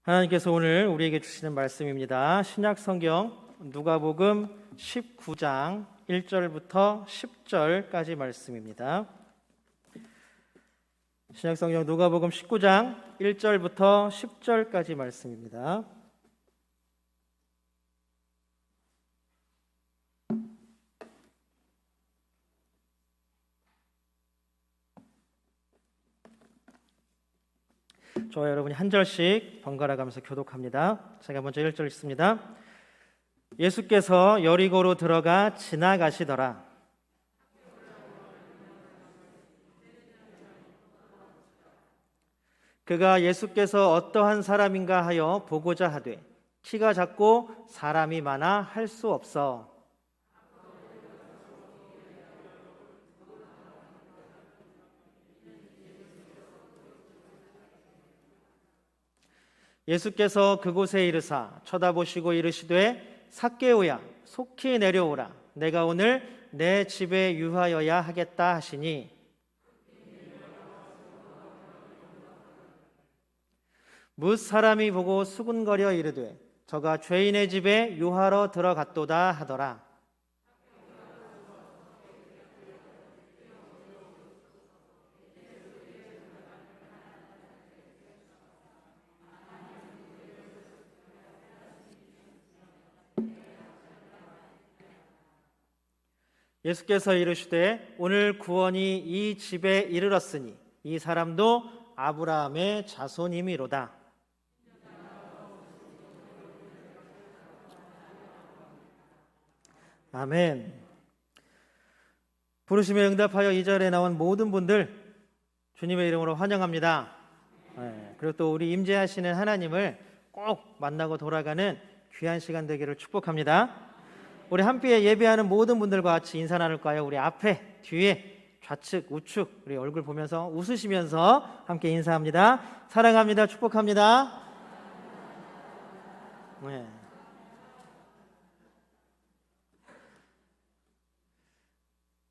하나님께서 오늘 우리에게 주시는 말씀입니다. 신약 성경 누가복음 19장 1절부터 10절까지 말씀입니다. 신약 성경 누가복음 19장 1절부터 10절까지 말씀입니다. 저와 여러분이 한 절씩 번갈아 가면서 교독합니다. 제가 먼저 1절 읽습니다. 예수께서 여리고로 들어가 지나가시더라. 그가 예수께서 어떠한 사람인가 하여 보고자 하되 키가 작고 사람이 많아 할 수 없어. 예수께서 그곳에 이르사 쳐다보시고 이르시되 삭개오야 속히 내려오라. 내가 오늘 내 집에 유하여야 하겠다 하시니 뭇 사람이 보고 수군거려 이르되 저가 죄인의 집에 유하러 들어갔도다 하더라. 예수께서 이르시되 오늘 구원이 이 집에 이르렀으니 이 사람도 아브라함의 자손임이로다. 아멘. 부르심에 응답하여 이 자리에 나온 모든 분들 주님의 이름으로 환영합니다. 그리고 또 우리 임재하시는 하나님을 꼭 만나고 돌아가는 귀한 시간 되기를 축복합니다. 우리 함께 예배하는 모든 분들과 같이 인사 나눌까요? 우리 앞에, 뒤에, 좌측, 우측 우리 얼굴 보면서 웃으시면서 함께 인사합니다. 사랑합니다. 축복합니다. 네.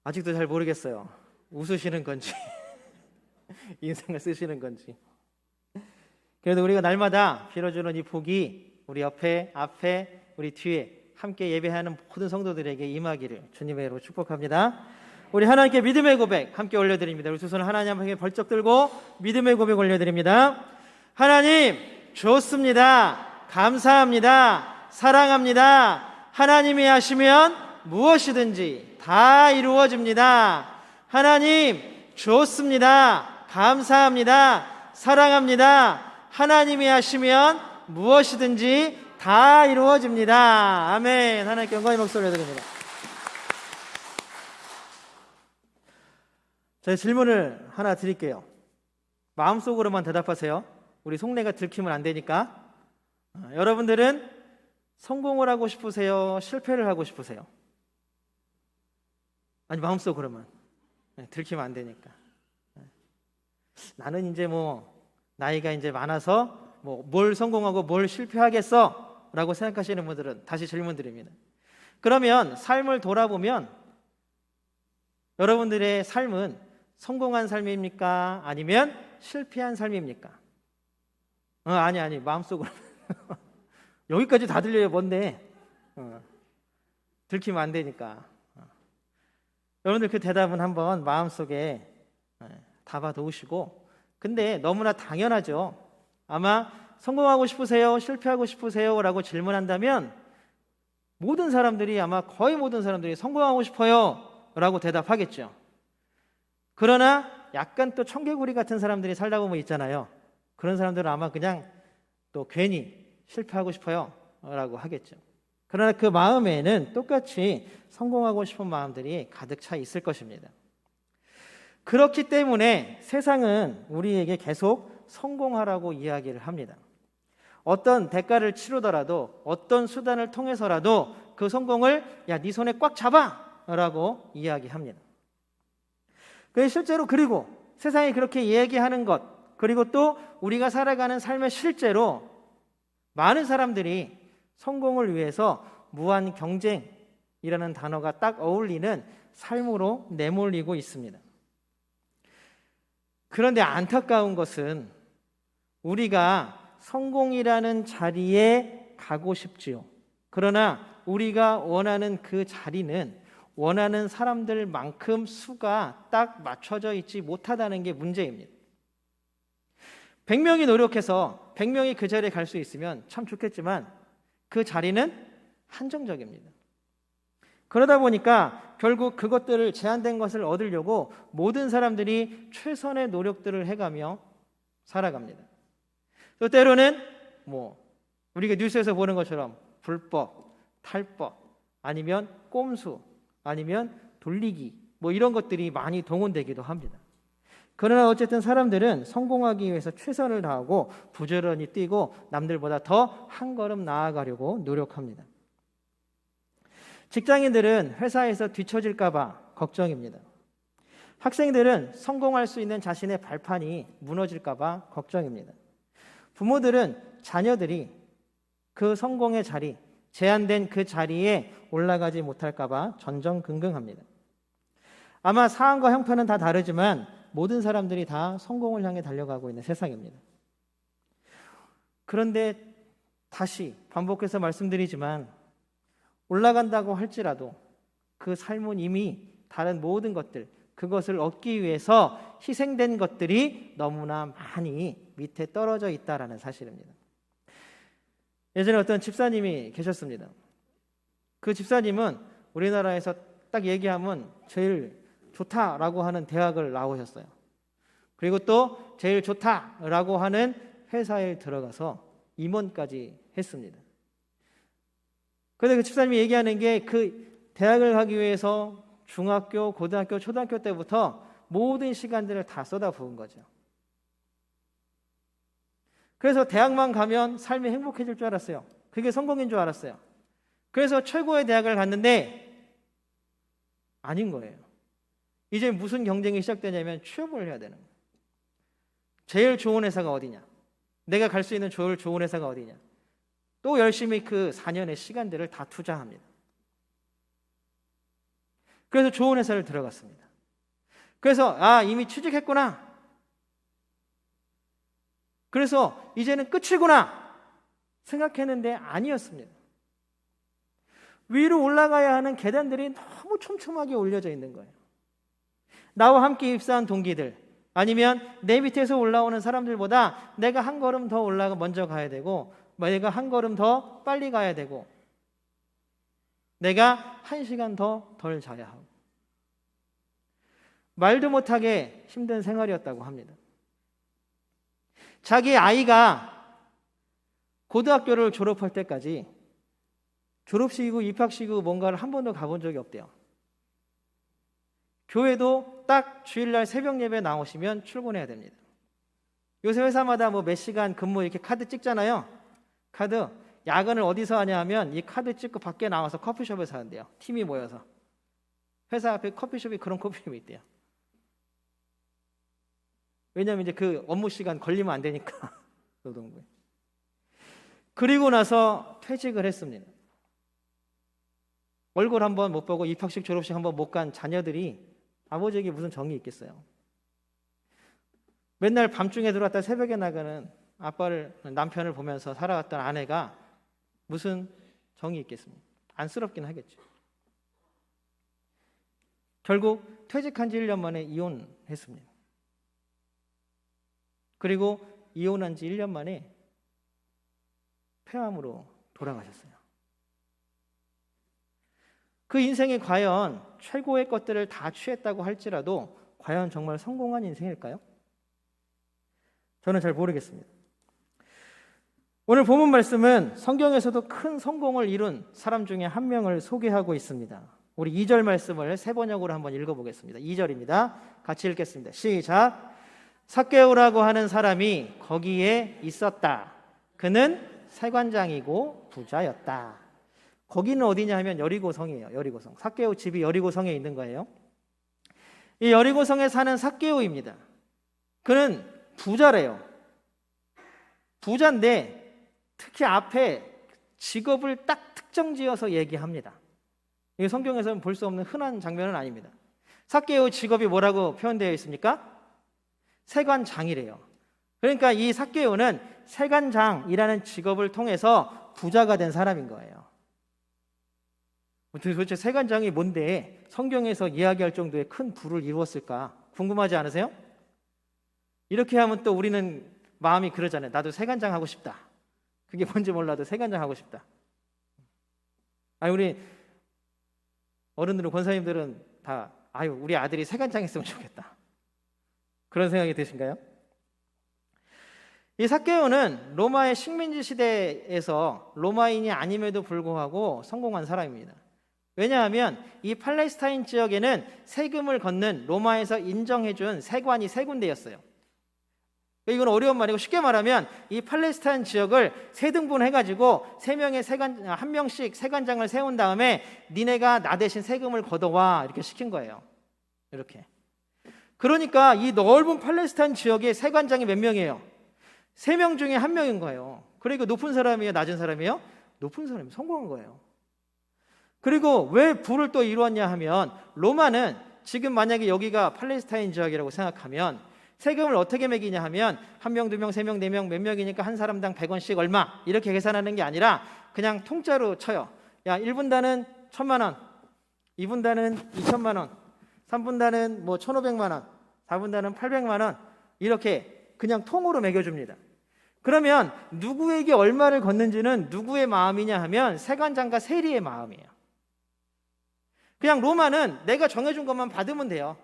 아직도 잘 모르겠어요. 웃으시는 건지 인상을 쓰시는 건지. 그래도 우리가 날마다 빌어주는 이 복이 우리 옆에, 앞에, 우리 뒤에 함께 예배하는 모든 성도들에게 임하기를 주님의 이름으로 축복합니다. 우리 하나님께 믿음의 고백 함께 올려드립니다. 우리 두 손을 하나님 앞에 벌쩍 들고 믿음의 고백 올려드립니다. 하나님 좋습니다. 감사합니다. 사랑합니다. 하나님이 하시면 무엇이든지 다 이루어집니다. 하나님 좋습니다. 감사합니다. 사랑합니다. 하나님이 하시면 무엇이든지 다 이루어집니다. 아멘. 하나님께 영광의 목소리 드립니다. 제가 질문을 하나 드릴게요. 마음속으로만 대답하세요. 우리 속내가 들키면 안 되니까. 여러분들은 성공을 하고 싶으세요? 실패를 하고 싶으세요? 아니 마음속으로만. 들키면 안 되니까. 나는 이제 나이가 이제 많아서 뭘 성공하고 뭘 실패하겠어? 라고 생각하시는 분들은 다시 질문 드립니다. 그러면 삶을 돌아보면 여러분들의 삶은 성공한 삶입니까? 아니면 실패한 삶입니까? 아니 마음속으로 여기까지 다 들려요. 뭔데? 들키면 안 되니까. 여러분들 그 대답은 한번 마음속에 담아두시고, 근데 너무나 당연하죠. 아마 성공하고 싶으세요? 실패하고 싶으세요? 라고 질문한다면 모든 사람들이, 아마 거의 모든 사람들이 성공하고 싶어요 라고 대답하겠죠. 그러나 약간 또 청개구리 같은 사람들이 살다 보면 있잖아요. 그런 사람들은 아마 그냥 또 괜히 실패하고 싶어요 라고 하겠죠. 그러나 그 마음에는 똑같이 성공하고 싶은 마음들이 가득 차 있을 것입니다. 그렇기 때문에 세상은 우리에게 계속 성공하라고 이야기를 합니다. 어떤 대가를 치르더라도, 어떤 수단을 통해서라도 그 성공을 네 손에 꽉 잡아 라고 이야기합니다. 실제로, 그리고 세상이 그렇게 얘기하는 것, 그리고 또 우리가 살아가는 삶의 실제로 많은 사람들이 성공을 위해서 무한 경쟁이라는 단어가 딱 어울리는 삶으로 내몰리고 있습니다. 그런데 안타까운 것은 우리가 성공이라는 자리에 가고 싶지요. 그러나 우리가 원하는 그 자리는 원하는 사람들만큼 수가 딱 맞춰져 있지 못하다는 게 문제입니다. 100명이 노력해서 100명이 그 자리에 갈 수 있으면 참 좋겠지만 그 자리는 한정적입니다. 그러다 보니까 결국 그것들을 제한된 것을 얻으려고 모든 사람들이 최선의 노력들을 해가며 살아갑니다. 또 때로는 우리가 뉴스에서 보는 것처럼 불법, 탈법, 아니면 꼼수, 아니면 돌리기 이런 것들이 많이 동원되기도 합니다. 그러나 어쨌든 사람들은 성공하기 위해서 최선을 다하고 부지런히 뛰고 남들보다 더 한 걸음 나아가려고 노력합니다. 직장인들은 회사에서 뒤처질까 봐 걱정입니다. 학생들은 성공할 수 있는 자신의 발판이 무너질까 봐 걱정입니다. 부모들은 자녀들이 그 성공의 자리, 제한된 그 자리에 올라가지 못할까 봐 전전긍긍합니다. 아마 사안과 형편은 다 다르지만 모든 사람들이 다 성공을 향해 달려가고 있는 세상입니다. 그런데 다시 반복해서 말씀드리지만 올라간다고 할지라도 그 삶은 이미 다른 모든 것들, 그것을 얻기 위해서 희생된 것들이 너무나 많이 밑에 떨어져 있다라는 사실입니다. 예전에 어떤 집사님이 계셨습니다. 그 집사님은 우리나라에서 딱 얘기하면 제일 좋다라고 하는 대학을 나오셨어요. 그리고 또 제일 좋다라고 하는 회사에 들어가서 임원까지 했습니다. 그런데 그 집사님이 얘기하는 게 그 대학을 가기 위해서 중학교, 고등학교, 초등학교 때부터 모든 시간들을 다 쏟아부은 거죠. 그래서 대학만 가면 삶이 행복해질 줄 알았어요. 그게 성공인 줄 알았어요. 그래서 최고의 대학을 갔는데 아닌 거예요. 이제 무슨 경쟁이 시작되냐면 취업을 해야 되는 거예요. 제일 좋은 회사가 어디냐? 내가 갈 수 있는 제일 좋은 회사가 어디냐? 또 열심히 그 4년의 시간들을 다 투자합니다. 그래서 좋은 회사를 들어갔습니다. 그래서 이미 취직했구나. 그래서 이제는 끝이구나 생각했는데 아니었습니다. 위로 올라가야 하는 계단들이 너무 촘촘하게 올려져 있는 거예요. 나와 함께 입사한 동기들, 아니면 내 밑에서 올라오는 사람들보다 내가 한 걸음 더 먼저 가야 되고, 내가 한 걸음 더 빨리 가야 되고, 내가 1시간 덜 자야 하고, 말도 못하게 힘든 생활이었다고 합니다. 자기 아이가 고등학교를 졸업할 때까지 졸업식이고 입학식이고 뭔가를 한 번도 가본 적이 없대요. 교회도 딱 주일날 새벽 예배 나오시면 출근해야 됩니다. 요새 회사마다 몇 시간 근무 이렇게 카드 찍잖아요. 카드 야근을 어디서 하냐 하면 이 카드 찍고 밖에 나와서 커피숍에서 하는데요. 팀이 모여서 회사 앞에 커피숍이 그런 커피숍이 있대요. 왜냐하면 이제 그 업무 시간 걸리면 안 되니까 노동부에. 그리고 나서 퇴직을 했습니다. 얼굴 한번 못 보고 입학식 졸업식 한번 못 간 자녀들이 아버지에게 무슨 정이 있겠어요? 맨날 밤중에 들어왔다 새벽에 나가는 남편을 보면서 살아왔던 아내가 무슨 정이 있겠습니까? 안쓰럽긴 하겠죠. 결국 퇴직한 지 1년 만에 이혼했습니다. 그리고 이혼한 지 1년 만에 폐암으로 돌아가셨어요. 그 인생이 과연 최고의 것들을 다 취했다고 할지라도 과연 정말 성공한 인생일까요? 저는 잘 모르겠습니다. 오늘 본문 말씀은 성경에서도 큰 성공을 이룬 사람 중에 한 명을 소개하고 있습니다. 우리 2절 말씀을 세 번역으로 한번 읽어보겠습니다. 2절입니다. 같이 읽겠습니다. 시작. 삭개오라고 하는 사람이 거기에 있었다. 그는 세관장이고 부자였다. 거기는 어디냐 하면 여리고성이에요. 여리고성. 삭개오 집이 여리고성에 있는 거예요. 이 여리고성에 사는 삭개오입니다. 그는 부자래요. 부자인데 특히 앞에 직업을 딱 특정지어서 얘기합니다. 이 성경에서는 볼 수 없는 흔한 장면은 아닙니다. 삭개오 직업이 뭐라고 표현되어 있습니까? 세관장이래요. 그러니까 이 삭개오는 세관장이라는 직업을 통해서 부자가 된 사람인 거예요. 도대체 세관장이 뭔데 성경에서 이야기할 정도의 큰 부를 이루었을까 궁금하지 않으세요? 이렇게 하면 또 우리는 마음이 그러잖아요. 나도 세관장 하고 싶다. 그게 뭔지 몰라도 세관장 하고 싶다. 아니, 우리 어른들은, 권사님들은 다 우리 아들이 세관장 했으면 좋겠다. 그런 생각이 드신가요? 이 삭개오는 로마의 식민지 시대에서 로마인이 아님에도 불구하고 성공한 사람입니다. 왜냐하면 이 팔레스타인 지역에는 세금을 걷는 로마에서 인정해준 세관이 세 군데였어요. 이건 어려운 말이고, 쉽게 말하면 이 팔레스타인 지역을 세 등분해가지고 한 명씩 세관장을 세운 다음에 니네가 나 대신 세금을 걷어와 이렇게 시킨 거예요. 이렇게. 그러니까 이 넓은 팔레스타인 지역에 세관장이 몇 명이에요? 3명 중에 1명인 거예요. 그러니까 높은 사람이에요, 낮은 사람이에요? 높은 사람이 성공한 거예요. 그리고 왜 부를 또 이루었냐 하면, 로마는 지금 만약에 여기가 팔레스타인 지역이라고 생각하면 세금을 어떻게 매기냐 하면 1명, 2명, 3명, 4명 몇 명이니까 한 사람당 100원씩 얼마 이렇게 계산하는 게 아니라 그냥 통짜로 쳐요. 야, 1분단은 1,000만 원, 2분단은 2천만 원, 3분단은 뭐 1,500만 원, 4분단은 800만 원, 이렇게 그냥 통으로 매겨줍니다. 그러면 누구에게 얼마를 걷는지는 누구의 마음이냐 하면 세관장과 세리의 마음이에요. 그냥 로마는 내가 정해준 것만 받으면 돼요.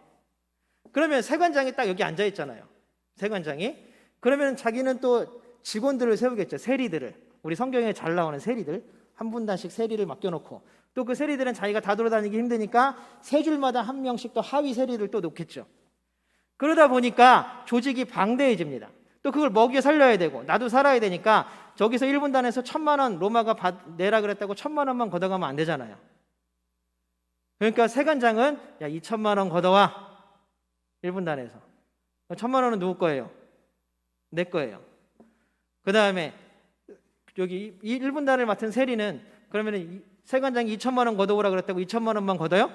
그러면 세관장이 딱 여기 앉아 있잖아요. 세관장이. 그러면 자기는 또 직원들을 세우겠죠. 세리들을. 우리 성경에 잘 나오는 세리들. 한 분단씩 세리를 맡겨놓고, 또 그 세리들은 자기가 다 돌아다니기 힘드니까 세 줄마다 한 명씩 또 하위 세리를 또 놓겠죠. 그러다 보니까 조직이 방대해집니다. 또 그걸 먹여 살려야 되고 나도 살아야 되니까 저기서 1분단에서 1,000만 원 로마가 내라 그랬다고 1,000만 원만 걷어가면 안 되잖아요. 그러니까 세관장은 2,000만 원 걷어와. 1분단에서 1,000만 원은 누구 거예요? 내 거예요. 그 다음에 여기 1분단을 맡은 세리는 그러면 세관장이 2,000만 원 걷어오라 그랬다고 2,000만 원만 걷어요?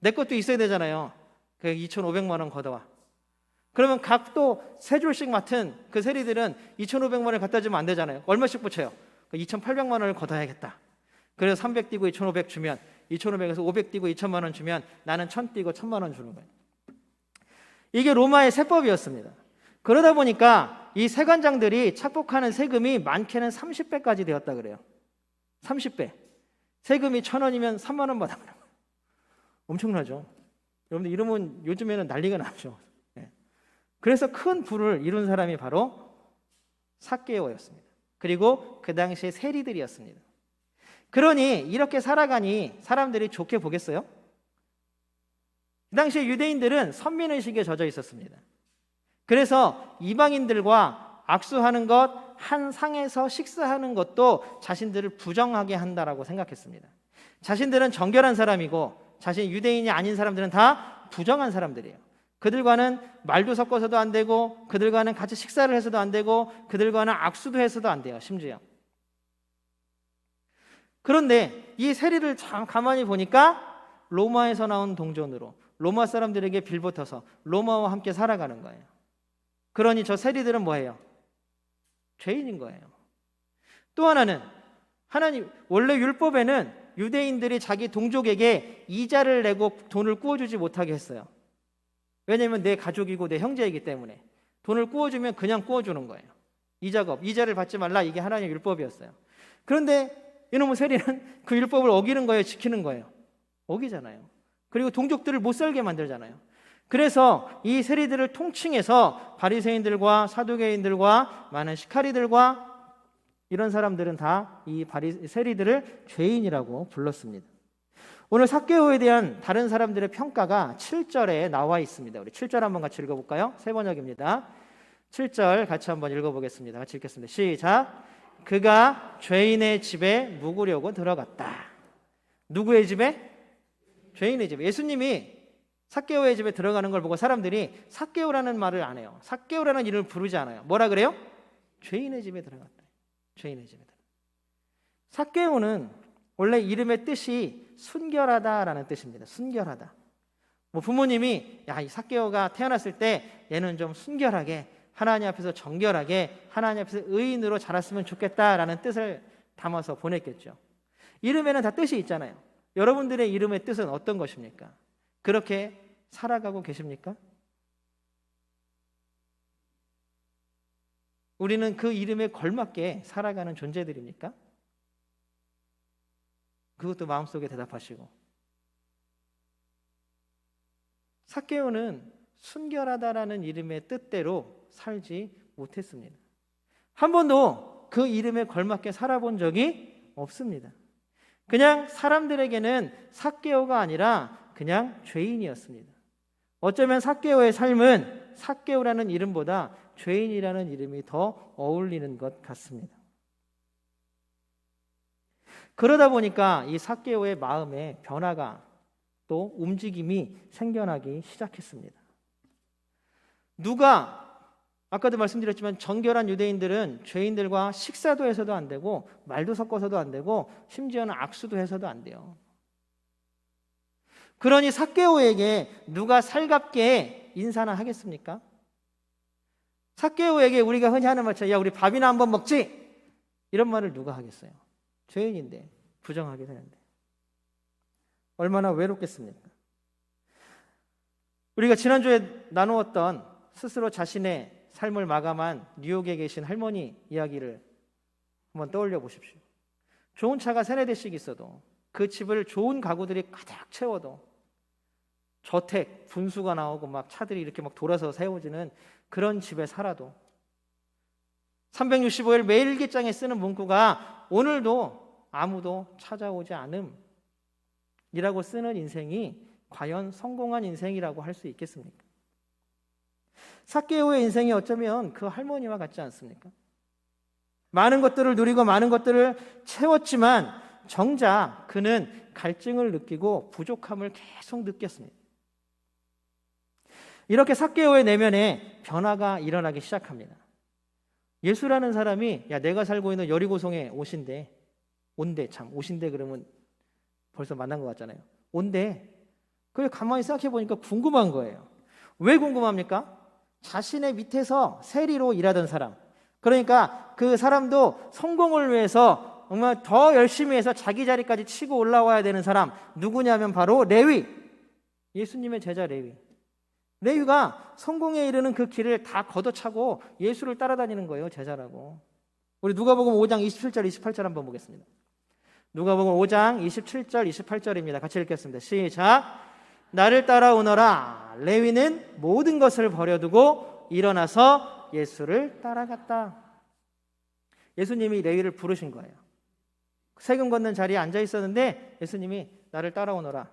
내 것도 있어야 되잖아요. 그 2,500만 원 걷어와. 그러면 각 또 세 줄씩 맡은 그 세리들은 2,500만 원을 갖다 주면 안 되잖아요. 얼마씩 붙여요? 2,800만 원을 걷어야겠다. 그래서 300 띄고 2,500 주면, 2,500에서 500 띄고 2,000만 원 주면 나는 1,000 띄고 1,000만 원 주는 거예요. 이게 로마의 세법이었습니다. 그러다 보니까 이 세관장들이 착복하는 세금이 많게는 30배까지 되었다 그래요. 30배. 세금이 1,000원이면 3만 원 받아. 엄청나죠. 여러분들 이러면 요즘에는 난리가 나죠. 그래서 큰 부를 이룬 사람이 바로 삭개오였습니다. 그리고 그 당시의 세리들이었습니다. 그러니 이렇게 살아가니 사람들이 좋게 보겠어요? 그 당시에 유대인들은 선민의식에 젖어 있었습니다. 그래서 이방인들과 악수하는 것, 한 상에서 식사하는 것도 자신들을 부정하게 한다라고 생각했습니다. 자신들은 정결한 사람이고 자신 유대인이 아닌 사람들은 다 부정한 사람들이에요. 그들과는 말도 섞어서도 안 되고, 그들과는 같이 식사를 해서도 안 되고, 그들과는 악수도 해서도 안 돼요, 심지어. 그런데 이 세리를 참 가만히 보니까 로마에서 나온 동전으로 로마 사람들에게 빌붙어서 로마와 함께 살아가는 거예요. 그러니 저 세리들은 뭐예요? 죄인인 거예요. 또 하나는, 하나님 원래 율법에는 유대인들이 자기 동족에게 이자를 내고 돈을 구워주지 못하게 했어요. 왜냐하면 내 가족이고 내 형제이기 때문에 돈을 구워주면 그냥 구워주는 거예요. 이자를 받지 말라, 이게 하나님의 율법이었어요. 그런데 이놈의 세리는 그 율법을 어기는 거예요, 지키는 거예요? 어기잖아요. 그리고 동족들을 못 살게 만들잖아요. 그래서 이 세리들을 통칭해서 바리새인들과 사두개인들과 많은 시카리들과 이런 사람들은 다 이 세리들을 죄인이라고 불렀습니다. 오늘 삭개오에 대한 다른 사람들의 평가가 7절에 나와 있습니다. 우리 7절 한번 같이 읽어볼까요? 세 번역입니다. 7절 같이 한번 읽어보겠습니다. 같이 읽겠습니다. 시작. 그가 죄인의 집에 묵으려고 들어갔다. 누구의 집에? 죄인의 집에. 예수님이 삭개오의 집에 들어가는 걸 보고 사람들이 삭개오라는 말을 안 해요. 삭개오라는 이름을 부르지 않아요. 뭐라 그래요? 죄인의 집에 들어갔다. 죄인의 집에 들어갔다. 삭개오는 원래 이름의 뜻이 순결하다라는 뜻입니다. 순결하다. 뭐 부모님이 이 삭개오가 태어났을 때 얘는 좀 순결하게 하나님 앞에서 정결하게 하나님 앞에서 의인으로 자랐으면 좋겠다라는 뜻을 담아서 보냈겠죠. 이름에는 다 뜻이 있잖아요. 여러분들의 이름의 뜻은 어떤 것입니까? 그렇게 살아가고 계십니까? 우리는 그 이름에 걸맞게 살아가는 존재들입니까? 그것도 마음속에 대답하시고. 삭개오는 순결하다라는 이름의 뜻대로 살지 못했습니다. 한 번도 그 이름에 걸맞게 살아본 적이 없습니다. 그냥 사람들에게는 삭개오가 아니라 그냥 죄인이었습니다. 어쩌면 삭개오의 삶은 삭개오라는 이름보다 죄인이라는 이름이 더 어울리는 것 같습니다. 그러다 보니까 이 삭개오의 마음에 변화가 또 움직임이 생겨나기 시작했습니다. 누가 아까도 말씀드렸지만 정결한 유대인들은 죄인들과 식사도 해서도 안 되고 말도 섞어서도 안 되고 심지어는 악수도 해서도 안 돼요. 그러니 삭개오에게 누가 살갑게 인사나 하겠습니까? 삭개오에게 우리가 흔히 하는 말처럼 야 우리 밥이나 한번 먹지? 이런 말을 누가 하겠어요? 죄인인데 부정하게 되는데 얼마나 외롭겠습니까? 우리가 지난주에 나누었던 스스로 자신의 삶을 마감한 뉴욕에 계신 할머니 이야기를 한번 떠올려 보십시오. 좋은 차가 3-4대씩 있어도 그 집을 좋은 가구들이 가득 채워도 저택, 분수가 나오고 막 차들이 이렇게 막 돌아서 세워지는 그런 집에 살아도 365일 매일 일기장에 쓰는 문구가 오늘도 아무도 찾아오지 않음이라고 쓰는 인생이 과연 성공한 인생이라고 할 수 있겠습니까? 삭개오의 인생이 어쩌면 그 할머니와 같지 않습니까? 많은 것들을 누리고 많은 것들을 채웠지만 정작 그는 갈증을 느끼고 부족함을 계속 느꼈습니다. 이렇게 삭개오의 내면에 변화가 일어나기 시작합니다. 예수라는 사람이 야 내가 살고 있는 여리고성에 온대 그러면 벌써 만난 것 같잖아요. 온대. 그걸 가만히 생각해 보니까 궁금한 거예요. 왜 궁금합니까? 자신의 밑에서 세리로 일하던 사람, 그러니까 그 사람도 성공을 위해서 정말 더 열심히 해서 자기 자리까지 치고 올라와야 되는 사람 누구냐면 바로 레위, 예수님의 제자 레위. 레위가 성공에 이르는 그 길을 다 걷어차고 예수를 따라다니는 거예요. 제자라고. 우리 누가복음 5장 27절 28절 한번 보겠습니다. 누가복음 5장 27절 28절입니다. 같이 읽겠습니다. 시작. 나를 따라오너라. 레위는 모든 것을 버려두고 일어나서 예수를 따라갔다. 예수님이 레위를 부르신 거예요. 세금 걷는 자리에 앉아 있었는데 예수님이 나를 따라오너라.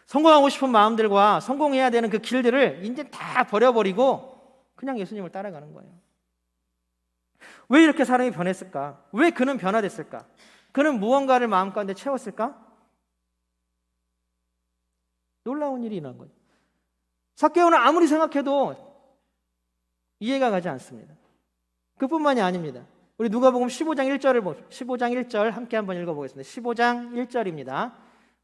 성공하고 싶은 마음들과 성공해야 되는 그 길들을 이제 다 버려버리고 그냥 예수님을 따라가는 거예요. 왜 이렇게 사람이 변했을까? 왜 그는 변화됐을까? 그는 무언가를 마음 가운데 채웠을까? 놀라운 일이 일어난 거예요. 삭개오는 아무리 생각해도 이해가 가지 않습니다. 그뿐만이 아닙니다. 우리 누가복음 15장 1절을 보십시오. 15장 1절 함께 한번 읽어보겠습니다. 15장 1절입니다.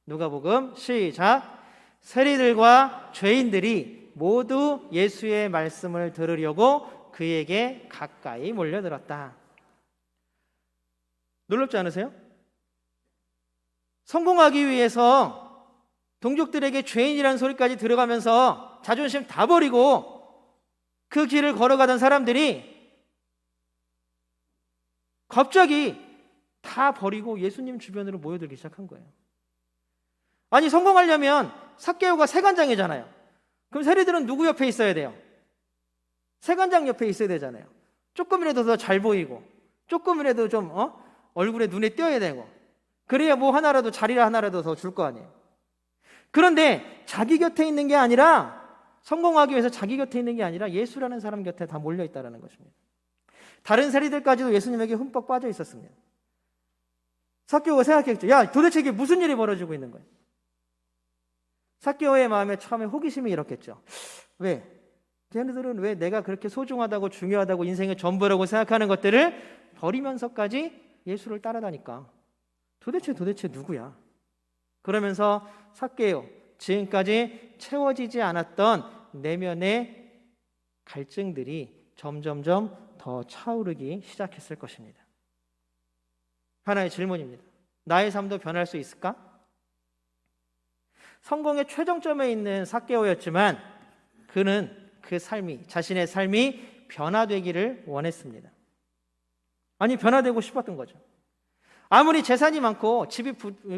누가복음 시작. 세리들과 죄인들이 모두 예수의 말씀을 들으려고 그에게 가까이 몰려들었다. 놀랍지 않으세요? 성공하기 위해서 동족들에게 죄인이라는 소리까지 들어가면서 자존심 다 버리고 그 길을 걸어가던 사람들이 갑자기 다 버리고 예수님 주변으로 모여들기 시작한 거예요. 아니 성공하려면 삭개오가 세관장이잖아요. 그럼 세리들은 누구 옆에 있어야 돼요? 세관장 옆에 있어야 되잖아요. 조금이라도 더 잘 보이고 조금이라도 좀 얼굴에 눈에 띄어야 되고 그래야 뭐 하나라도 자리를 하나라도 더 줄 거 아니에요. 그런데 자기 곁에 있는 게 아니라 성공하기 위해서 자기 곁에 있는 게 아니라 예수라는 사람 곁에 다 몰려있다는 것입니다. 다른 세리들까지도 예수님에게 흠뻑 빠져 있었습니다. 삭개오가 생각했죠. 야 도대체 이게 무슨 일이 벌어지고 있는 거야? 삭개오의 마음에 처음에 호기심이 일었겠죠. 왜? 걔네들은 왜 내가 그렇게 소중하다고 중요하다고 인생의 전부라고 생각하는 것들을 버리면서까지 예수를 따라다니까 도대체 누구야? 그러면서 삭개오 지금까지 채워지지 않았던 내면의 갈증들이 점점점 더 차오르기 시작했을 것입니다. 하나의 질문입니다. 나의 삶도 변할 수 있을까? 성공의 최종점에 있는 삭개오였지만 그는 그 삶이, 자신의 삶이 변화되기를 원했습니다. 아니, 변화되고 싶었던 거죠. 아무리 재산이 많고 집이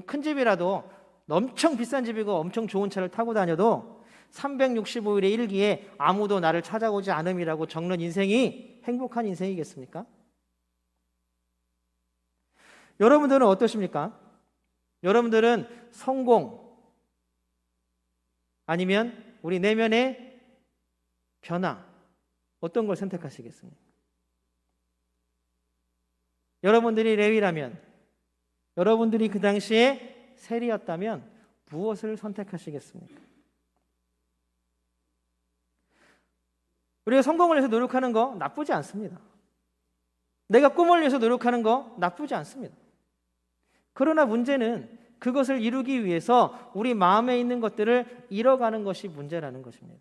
큰 집이라도, 엄청 비싼 집이고 엄청 좋은 차를 타고 다녀도 365일의 일기에 아무도 나를 찾아오지 않음이라고 적는 인생이 행복한 인생이겠습니까? 여러분들은 어떠십니까? 여러분들은 성공 아니면 우리 내면의 변화, 어떤 걸 선택하시겠습니까? 여러분들이 레위라면, 여러분들이 그 당시에 세리였다면 무엇을 선택하시겠습니까? 우리가 성공을 위해서 노력하는 거 나쁘지 않습니다. 내가 꿈을 위해서 노력하는 거 나쁘지 않습니다. 그러나 문제는 그것을 이루기 위해서 우리 마음에 있는 것들을 잃어가는 것이 문제라는 것입니다.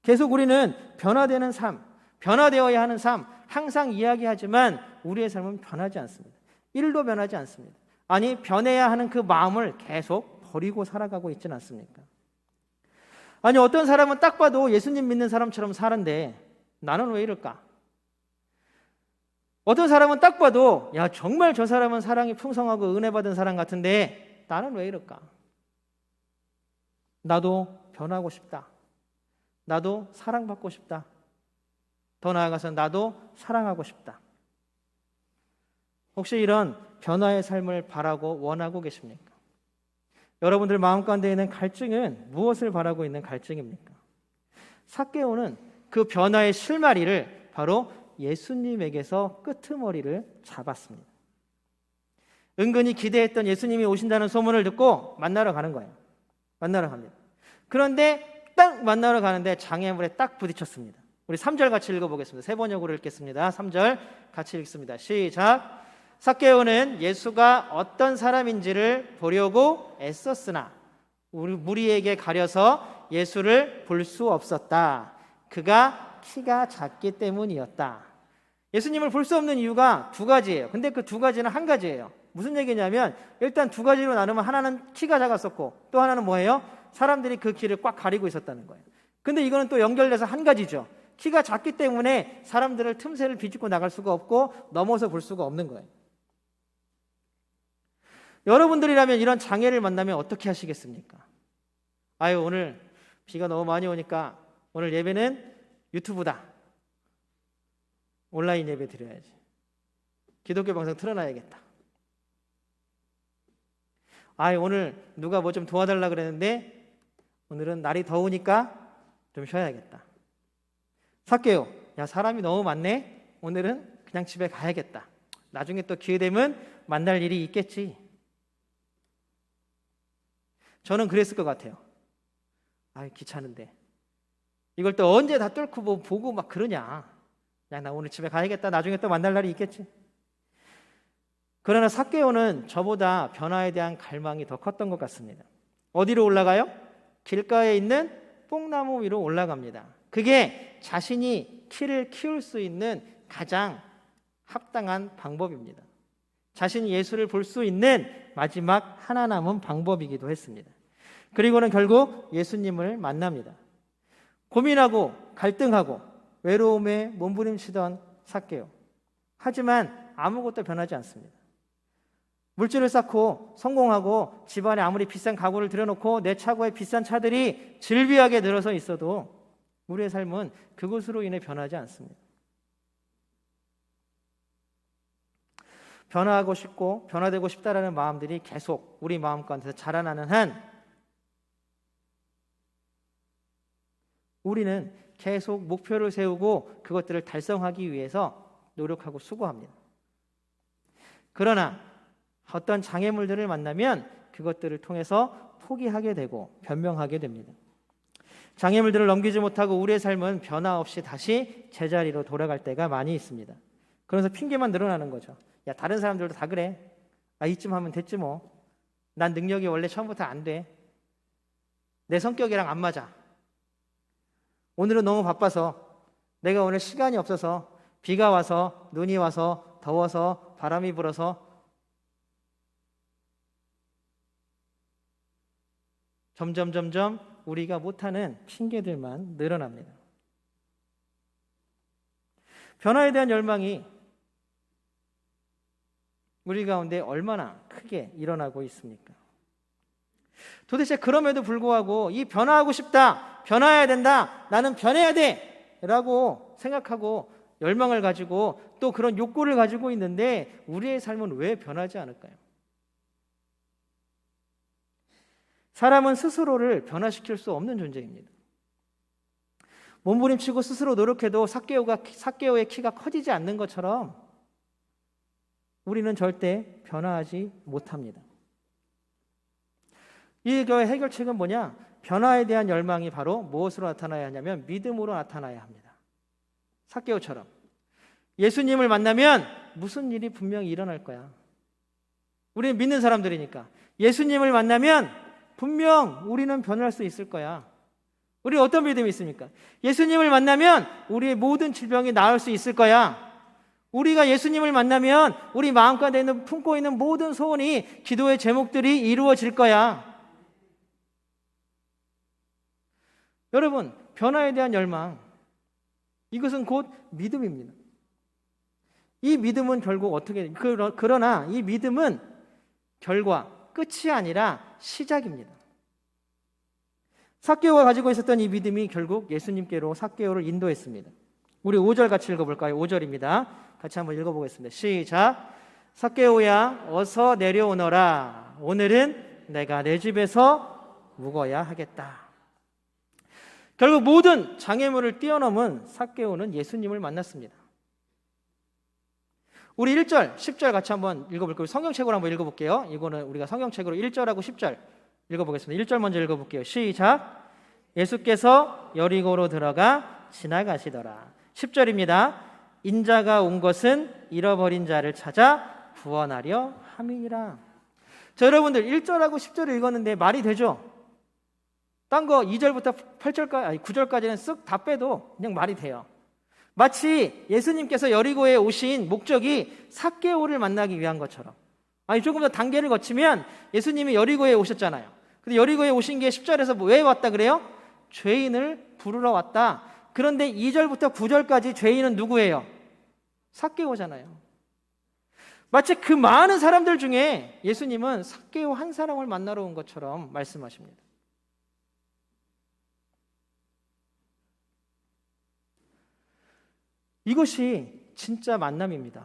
계속 우리는 변화되는 삶, 변화되어야 하는 삶 항상 이야기하지만 우리의 삶은 변하지 않습니다. 1도 변하지 않습니다. 아니, 변해야 하는 그 마음을 계속 버리고 살아가고 있지는 않습니까? 아니, 어떤 사람은 딱 봐도 예수님 믿는 사람처럼 사는데 나는 왜 이럴까? 어떤 사람은 딱 봐도 야, 정말 저 사람은 사랑이 풍성하고 은혜 받은 사람 같은데 나는 왜 이럴까? 나도 변하고 싶다. 나도 사랑받고 싶다. 더 나아가서 나도 사랑하고 싶다. 혹시 이런 변화의 삶을 바라고 원하고 계십니까? 여러분들 마음 가운데 있는 갈증은 무엇을 바라고 있는 갈증입니까? 삭개오는 그 변화의 실마리를 바로 예수님에게서 끄트머리를 잡았습니다. 은근히 기대했던 예수님이 오신다는 소문을 듣고 만나러 가는 거예요. 만나러 갑니다. 그런데 딱 만나러 가는데 장애물에 딱 부딪혔습니다. 우리 3절 같이 읽어보겠습니다. 세 번역으로 읽겠습니다. 3절 같이 읽습니다. 시작. 삭개오는 예수가 어떤 사람인지를 보려고 애썼으나 무리에게 가려서 예수를 볼 수 없었다. 그가 키가 작기 때문이었다. 예수님을 볼 수 없는 이유가 두 가지예요. 근데 그 두 가지는 한 가지예요. 무슨 얘기냐면 일단 두 가지로 나누면 하나는 키가 작았었고 또 하나는 뭐예요? 사람들이 그 키를 꽉 가리고 있었다는 거예요. 근데 이거는 또 연결돼서 한 가지죠. 키가 작기 때문에 사람들을 틈새를 비집고 나갈 수가 없고 넘어서 볼 수가 없는 거예요. 여러분들이라면 이런 장애를 만나면 어떻게 하시겠습니까? 아유, 오늘 비가 너무 많이 오니까 오늘 예배는 유튜브다. 온라인 예배 드려야지. 기독교 방송 틀어놔야겠다. 아유, 오늘 누가 뭐 좀 도와달라 그랬는데 오늘은 날이 더우니까 좀 쉬어야겠다. 삭개오, 야, 사람이 너무 많네. 오늘은 그냥 집에 가야겠다. 나중에 또 기회 되면 만날 일이 있겠지. 저는 그랬을 것 같아요. 아유, 귀찮은데 이걸 또 언제 다 뚫고 뭐 보고 막 그러냐. 야, 나 오늘 집에 가야겠다. 나중에 또 만날 날이 있겠지. 그러나 삭개오는 저보다 변화에 대한 갈망이 더 컸던 것 같습니다. 어디로 올라가요? 길가에 있는 뽕나무 위로 올라갑니다. 그게 자신이 키를 키울 수 있는 가장 합당한 방법입니다. 자신이 예수를 볼 수 있는 마지막 하나 남은 방법이기도 했습니다. 그리고는 결국 예수님을 만납니다. 고민하고 갈등하고 외로움에 몸부림치던 삭개오. 하지만 아무것도 변하지 않습니다. 물질을 쌓고 성공하고 집안에 아무리 비싼 가구를 들여놓고 내 차고에 비싼 차들이 질비하게 늘어서 있어도 우리의 삶은 그것으로 인해 변하지 않습니다. 변화하고 싶고 변화되고 싶다라는 마음들이 계속 우리 마음 가운데서 자라나는 한 우리는 계속 목표를 세우고 그것들을 달성하기 위해서 노력하고 수고합니다. 그러나 어떤 장애물들을 만나면 그것들을 통해서 포기하게 되고 변명하게 됩니다. 장애물들을 넘기지 못하고 우리의 삶은 변화 없이 다시 제자리로 돌아갈 때가 많이 있습니다. 그래서 핑계만 늘어나는 거죠. 야, 다른 사람들도 다 그래. 아, 이쯤 하면 됐지 뭐. 난 능력이 원래 처음부터 안 돼. 내 성격이랑 안 맞아. 오늘은 너무 바빠서, 내가 오늘 시간이 없어서, 비가 와서, 눈이 와서, 더워서, 바람이 불어서 점점 우리가 못하는 핑계들만 늘어납니다. 변화에 대한 열망이 우리 가운데 얼마나 크게 일어나고 있습니까? 도대체 그럼에도 불구하고 이 변화하고 싶다, 변화해야 된다, 나는 변해야 돼 라고 생각하고 열망을 가지고 또 그런 욕구를 가지고 있는데 우리의 삶은 왜 변하지 않을까요? 사람은 스스로를 변화시킬 수 없는 존재입니다. 몸부림치고 스스로 노력해도 삭개오의 키가 커지지 않는 것처럼 우리는 절대 변화하지 못합니다. 이거의 해결책은 뭐냐? 변화에 대한 열망이 바로 무엇으로 나타나야 하냐면 믿음으로 나타나야 합니다. 삭개오처럼 예수님을 만나면 무슨 일이 분명히 일어날 거야. 우리는 믿는 사람들이니까 예수님을 만나면 분명 우리는 변할 수 있을 거야. 우리 어떤 믿음이 있습니까? 예수님을 만나면 우리의 모든 질병이 나을 수 있을 거야. 우리가 예수님을 만나면 우리 마음가운데 품고 있는 모든 소원이, 기도의 제목들이 이루어질 거야. 여러분, 변화에 대한 열망, 이것은 곧 믿음입니다. 이 믿음은 결국 어떻게, 그러나 이 믿음은 결과, 끝이 아니라 시작입니다. 삭개오가 가지고 있었던 이 믿음이 결국 예수님께로 삭개오를 인도했습니다. 우리 5절 같이 읽어볼까요? 5절입니다. 같이 한번 읽어보겠습니다. 시작. 삭개오야 어서 내려오너라. 오늘은 내가 내 집에서 묵어야 하겠다. 결국 모든 장애물을 뛰어넘은 삭개오는 예수님을 만났습니다. 우리 1절, 10절 같이 한번 읽어볼까요? 성경책으로 한번 읽어볼게요. 이거는 우리가 성경책으로 1절하고 10절 읽어보겠습니다. 1절 먼저 읽어볼게요. 시작. 예수께서 여리고로 들어가 지나가시더라. 10절입니다. 인자가 온 것은 잃어버린 자를 찾아 구원하려 함이니라. 자, 여러분들 1절하고 10절을 읽었는데 말이 되죠? 딴 거 2절부터 8절까지, 9절까지는 쓱 다 빼도 그냥 말이 돼요. 마치 예수님께서 여리고에 오신 목적이 삭개오를 만나기 위한 것처럼. 아니, 조금 더 단계를 거치면 예수님이 여리고에 오셨잖아요. 근데 여리고에 오신 게 10절에서 왜 왔다 그래요? 죄인을 부르러 왔다. 그런데 2절부터 9절까지 죄인은 누구예요? 삭개오잖아요. 마치 그 많은 사람들 중에 예수님은 삭개오 한 사람을 만나러 온 것처럼 말씀하십니다. 이것이 진짜 만남입니다.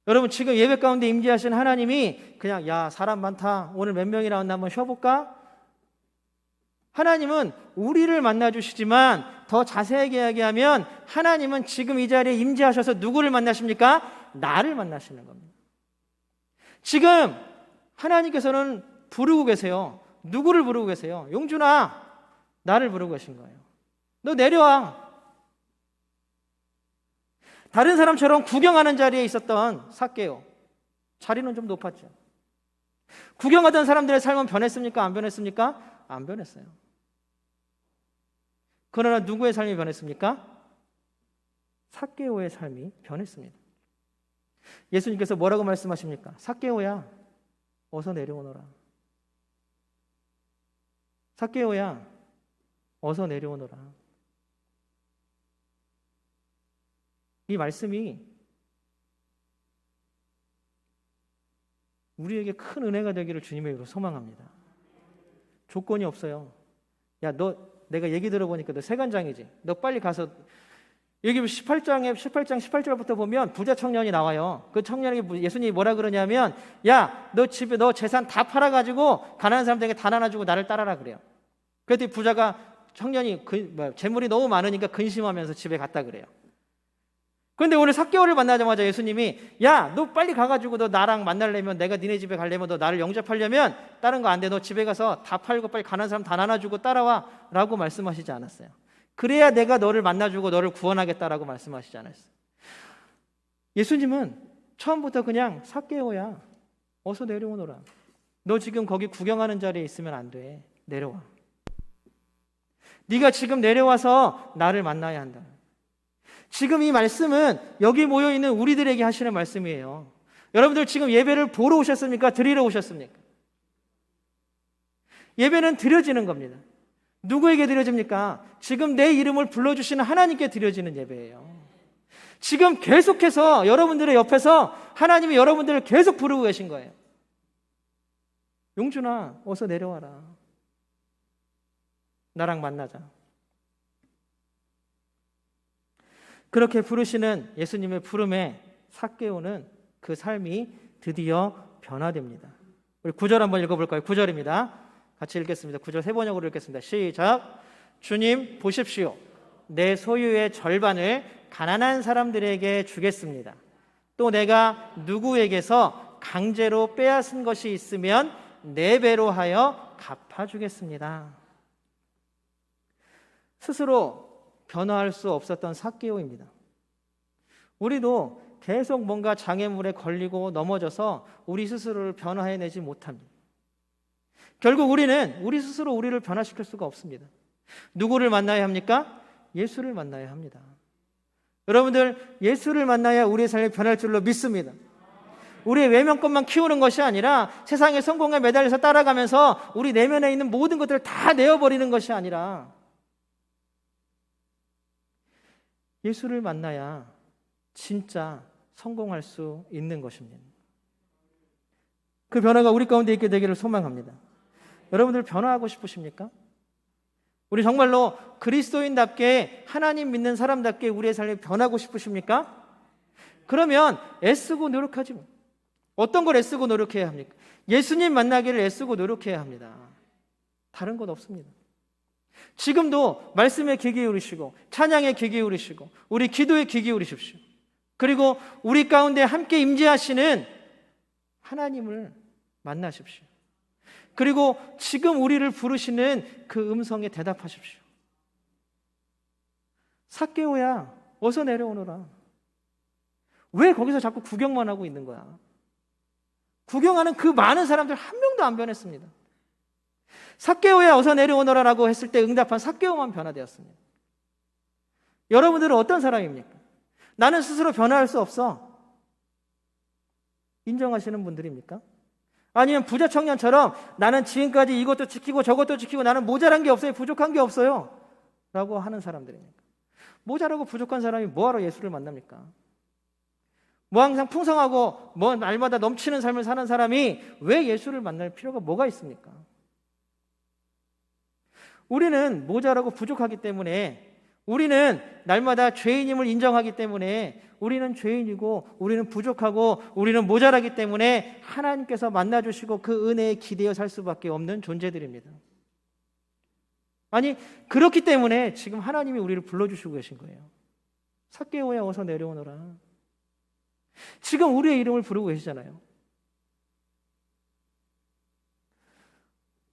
여러분, 지금 예배 가운데 임재하신 하나님이 그냥 야, 사람 많다, 오늘 몇 명이 나왔나 한번 쉬어볼까? 하나님은 우리를 만나주시지만 더 자세하게 이야기하면 하나님은 지금 이 자리에 임재하셔서 누구를 만나십니까? 나를 만나시는 겁니다. 지금 하나님께서는 부르고 계세요. 누구를 부르고 계세요? 용준아, 나를 부르고 계신 거예요. 너 내려와. 다른 사람처럼 구경하는 자리에 있었던 삭개오, 자리는 좀 높았죠. 구경하던 사람들의 삶은 변했습니까? 안 변했습니까? 안 변했어요. 그러나 누구의 삶이 변했습니까? 삭개오의 삶이 변했습니다. 예수님께서 뭐라고 말씀하십니까? 삭개오야, 어서 내려오너라. 삭개오야, 어서 내려오너라. 이 말씀이 우리에게 큰 은혜가 되기를 주님의 이름으로 소망합니다. 조건이 없어요. 야, 너 내가 얘기 들어보니까 너 세관장이지? 너 빨리 가서, 여기 18절부터 보면 부자 청년이 나와요. 그 청년에게 예수님이 뭐라 그러냐면, 야, 너 집에 너 재산 다 팔아가지고 가난한 사람들에게 다 나눠주고 나를 따라라 그래요. 그랬더니 부자가, 청년이 재물이 너무 많으니까 근심하면서 집에 갔다 그래요. 그런데 오늘 삭개오를 만나자마자 예수님이, 야, 너 빨리 가가지고 너 나랑 만나려면, 내가 니네 집에 가려면, 너 나를 영접하려면 다른 거 안 돼. 너 집에 가서 다 팔고 빨리 가난한 사람 다 나눠주고 따라와 라고 말씀하시지 않았어요. 그래야 내가 너를 만나주고 너를 구원하겠다라고 말씀하시지 않았어요. 예수님은 처음부터 그냥 삭개오야, 어서 내려오너라. 너 지금 거기 구경하는 자리에 있으면 안 돼. 내려와. 네가 지금 내려와서 나를 만나야 한다. 지금 이 말씀은 여기 모여있는 우리들에게 하시는 말씀이에요. 여러분들 지금 예배를 보러 오셨습니까? 드리러 오셨습니까? 예배는 드려지는 겁니다. 누구에게 드려집니까? 지금 내 이름을 불러주시는 하나님께 드려지는 예배예요. 지금 계속해서 여러분들의 옆에서 하나님이 여러분들을 계속 부르고 계신 거예요. 용준아, 어서 내려와라. 나랑 만나자. 그렇게 부르시는 예수님의 부름에 삭개오는 그 삶이 드디어 변화됩니다. 우리 9절 한번 읽어볼까요? 9절입니다. 같이 읽겠습니다. 9절 세 번역으로 읽겠습니다. 시작. 주님 보십시오. 내 소유의 절반을 가난한 사람들에게 주겠습니다. 또 내가 누구에게서 강제로 빼앗은 것이 있으면 4배로 하여 갚아주겠습니다. 스스로 변화할 수 없었던 삭개오입니다. 우리도 계속 뭔가 장애물에 걸리고 넘어져서 우리 스스로를 변화해내지 못합니다. 결국 우리는 우리 스스로 우리를 변화시킬 수가 없습니다. 누구를 만나야 합니까? 예수를 만나야 합니다. 여러분들, 예수를 만나야 우리의 삶이 변할 줄로 믿습니다. 우리의 외면것만 키우는 것이 아니라 세상의 성공에 매달려서 따라가면서 우리 내면에 있는 모든 것들을 다 내어버리는 것이 아니라 예수를 만나야 진짜 성공할 수 있는 것입니다. 그 변화가 우리 가운데 있게 되기를 소망합니다. 여러분들 변화하고 싶으십니까? 우리 정말로 그리스도인답게 하나님 믿는 사람답게 우리의 삶이 변하고 싶으십니까? 그러면 애쓰고 노력하지 뭐. 어떤 걸 애쓰고 노력해야 합니까? 예수님 만나기를 애쓰고 노력해야 합니다. 다른 건 없습니다. 지금도 말씀에 귀 기울이시고 찬양에 귀 기울이시고 우리 기도에 귀 기울이십시오. 그리고 우리 가운데 함께 임재하시는 하나님을 만나십시오. 그리고 지금 우리를 부르시는 그 음성에 대답하십시오. 삭개오야, 어서 내려오너라. 왜 거기서 자꾸 구경만 하고 있는 거야? 구경하는 그 많은 사람들 한 명도 안 변했습니다. 삭개오야, 어서 내려오너라라고 했을 때 응답한 삭개오만 변화되었습니다. 여러분들은 어떤 사람입니까? 나는 스스로 변화할 수 없어. 인정하시는 분들입니까? 아니면 부자 청년처럼 나는 지금까지 이것도 지키고 저것도 지키고 나는 모자란 게 없어요. 부족한 게 없어요. 라고 하는 사람들입니까? 모자라고 부족한 사람이 뭐하러 예수를 만납니까? 뭐 항상 풍성하고 뭐 날마다 넘치는 삶을 사는 사람이 왜 예수를 만날 필요가 뭐가 있습니까? 우리는 모자라고 부족하기 때문에, 우리는 날마다 죄인임을 인정하기 때문에, 우리는 죄인이고 우리는 부족하고 우리는 모자라기 때문에 하나님께서 만나주시고 그 은혜에 기대어 살 수밖에 없는 존재들입니다. 아니, 그렇기 때문에 지금 하나님이 우리를 불러주시고 계신 거예요. 삭개오야, 어서 내려오너라. 지금 우리의 이름을 부르고 계시잖아요.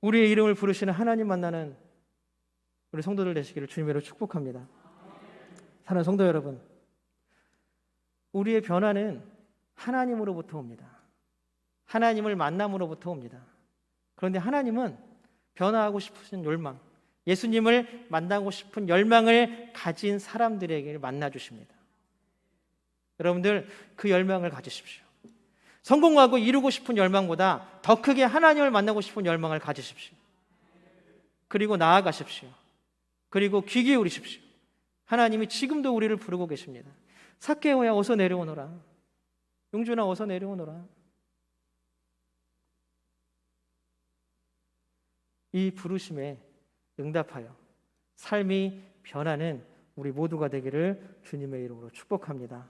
우리의 이름을 부르시는 하나님 만나는 우리 성도들 되시기를 주님으로 축복합니다. 사랑하는 성도 여러분, 우리의 변화는 하나님으로부터 옵니다. 하나님을 만남으로부터 옵니다. 그런데 하나님은 변화하고 싶으신 열망, 예수님을 만나고 싶은 열망을 가진 사람들에게 만나 주십니다. 여러분들, 그 열망을 가지십시오. 성공하고 이루고 싶은 열망보다 더 크게 하나님을 만나고 싶은 열망을 가지십시오. 그리고 나아가십시오. 그리고 귀 기울이십시오. 하나님이 지금도 우리를 부르고 계십니다. 삭개오야, 어서 내려오너라. 용준아, 어서 내려오너라. 이 부르심에 응답하여 삶이 변하는 우리 모두가 되기를 주님의 이름으로 축복합니다.